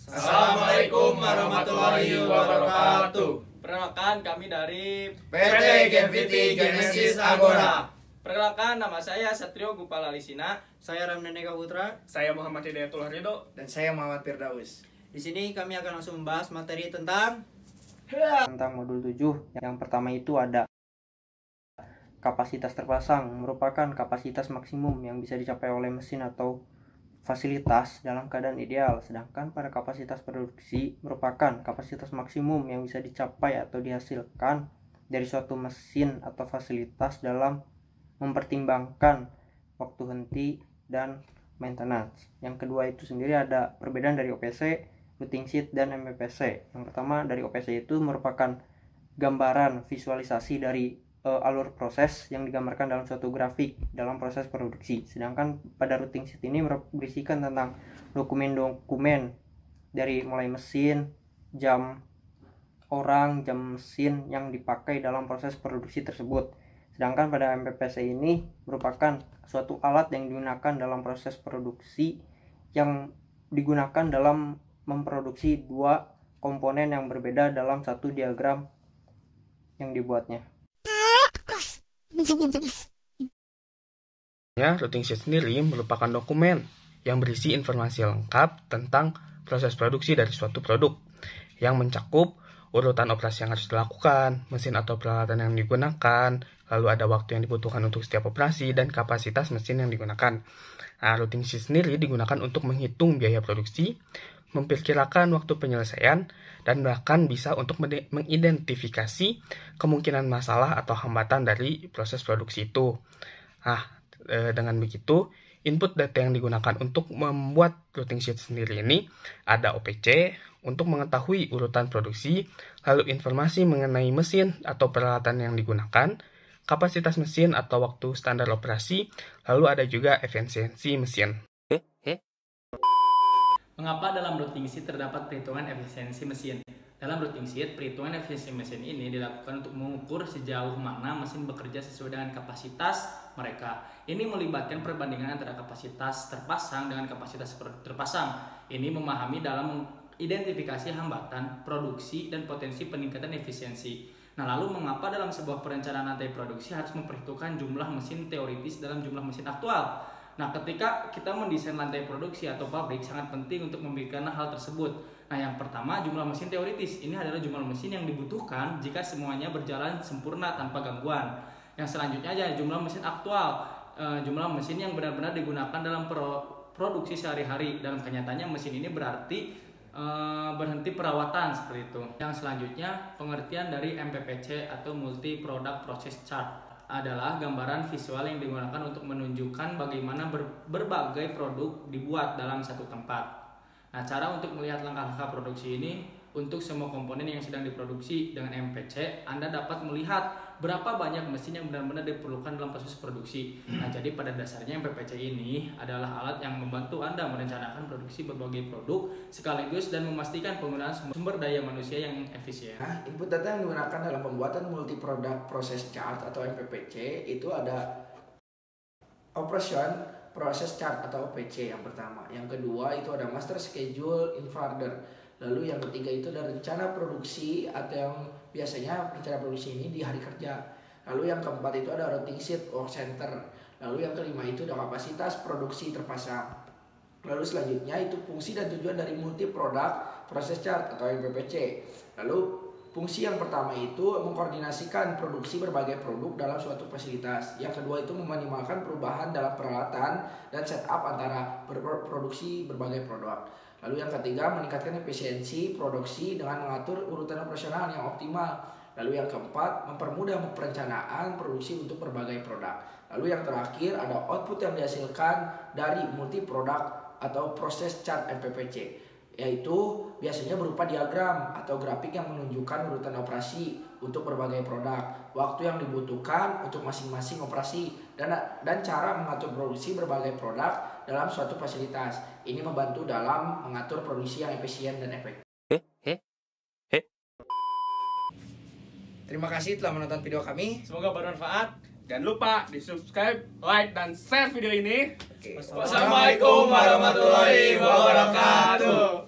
Assalamualaikum warahmatullahi wabarakatuh. Perkenalkan, kami dari PT Genfiti Genesis Agora. Perkenalkan, nama saya Satrio Gupala Lisina. Saya Ramdan Eka Putra. Saya Muhammad Hidayatullah Ridho. Dan saya Muhammad Firdaus. Di sini kami akan langsung membahas materi tentang modul 7. Yang pertama itu ada kapasitas terpasang, merupakan kapasitas maksimum yang bisa dicapai oleh mesin atau fasilitas dalam keadaan ideal. Sedangkan pada kapasitas produksi merupakan kapasitas maksimum yang bisa dicapai atau dihasilkan dari suatu mesin atau fasilitas dalam mempertimbangkan waktu henti dan maintenance. Yang kedua itu sendiri ada perbedaan dari OPC, routing sheet, dan MPPC. Yang pertama dari OPC itu merupakan gambaran visualisasi dari alur proses yang digambarkan dalam suatu grafik dalam proses produksi. Sedangkan pada routing sheet ini berisikan tentang dokumen-dokumen dari mulai mesin, jam orang, jam mesin yang dipakai dalam proses produksi tersebut. Sedangkan pada MPPC ini merupakan suatu alat yang digunakan dalam proses produksi yang digunakan dalam memproduksi dua komponen yang berbeda dalam satu diagram yang dibuatnya. Routing sheet sendiri merupakan dokumen yang berisi informasi lengkap tentang proses produksi dari suatu produk yang mencakup urutan operasi yang harus dilakukan, mesin atau peralatan yang digunakan, lalu ada waktu yang dibutuhkan untuk setiap operasi, dan kapasitas mesin yang digunakan. Nah, routing sheet sendiri digunakan untuk menghitung biaya produksi, memperkirakan waktu penyelesaian, dan bahkan bisa untuk mengidentifikasi kemungkinan masalah atau hambatan dari proses produksi itu. Nah, dengan begitu, input data yang digunakan untuk membuat routing sheet sendiri ini ada OPC untuk mengetahui urutan produksi, lalu informasi mengenai mesin atau peralatan yang digunakan, kapasitas mesin atau waktu standar operasi, lalu ada juga efisiensi mesin. Mengapa dalam routing sheet terdapat perhitungan efisiensi mesin? Dalam routing sheet, perhitungan efisiensi mesin ini dilakukan untuk mengukur sejauh mana mesin bekerja sesuai dengan kapasitas mereka. Ini melibatkan perbandingan antara kapasitas terpasang dengan kapasitas terpasang. Ini memahami dalam mengidentifikasi hambatan, produksi, dan potensi peningkatan efisiensi. Nah, lalu mengapa dalam sebuah perencanaan rantai produksi harus memperhitungkan jumlah mesin teoritis dalam jumlah mesin aktual? Nah, ketika kita mendesain rantai produksi atau pabrik, sangat penting untuk memikirkan hal tersebut. Nah, yang pertama, jumlah mesin teoritis. Ini adalah jumlah mesin yang dibutuhkan jika semuanya berjalan sempurna tanpa gangguan. Yang selanjutnya adalah jumlah mesin aktual. Jumlah mesin yang benar-benar digunakan dalam produksi sehari-hari. Dalam kenyataannya, mesin ini berarti berhenti perawatan seperti itu. Yang selanjutnya, pengertian dari MPPC atau Multi Product Process Chart adalah gambaran visual yang digunakan untuk menunjukkan bagaimana berbagai produk dibuat dalam satu tempat. Nah, cara untuk melihat langkah-langkah produksi ini untuk semua komponen yang sedang diproduksi dengan MPC, Anda dapat melihat berapa banyak mesin yang benar-benar diperlukan dalam proses produksi. Nah, jadi pada dasarnya MPPC ini adalah alat yang membantu Anda merencanakan produksi berbagai produk sekaligus dan memastikan penggunaan sumber daya manusia yang efisien. Nah, input data yang digunakan dalam pembuatan Multi Product Process Chart atau MPPC itu ada Operation Process Chart atau OPC yang pertama. Yang kedua itu ada Master Schedule Inverter. Lalu yang ketiga itu ada rencana produksi atau yang biasanya rencana produksi ini di hari kerja. Lalu yang keempat itu ada routing sheet work center. Lalu yang kelima itu ada kapasitas produksi terpasang. Lalu selanjutnya itu fungsi dan tujuan dari multi product process chart atau MPPC. Lalu fungsi yang pertama itu mengkoordinasikan produksi berbagai produk dalam suatu fasilitas. Yang kedua itu meminimalkan perubahan dalam peralatan dan setup antara produksi berbagai produk. Lalu yang ketiga meningkatkan efisiensi produksi dengan mengatur urutan operasional yang optimal. Lalu yang keempat mempermudah perencanaan produksi untuk berbagai produk. Lalu yang terakhir ada output yang dihasilkan dari multi product atau proses chart MPPC, yaitu biasanya berupa diagram atau grafik yang menunjukkan urutan operasi untuk berbagai produk, waktu yang dibutuhkan untuk masing-masing operasi, dan cara mengatur produksi berbagai produk dalam suatu fasilitas. Ini membantu dalam mengatur produksi yang efisien dan efektif. Terima kasih telah menonton video kami. Semoga bermanfaat. Jangan lupa di subscribe, like, dan share video ini. Oke. Wassalamualaikum warahmatullahi wabarakatuh.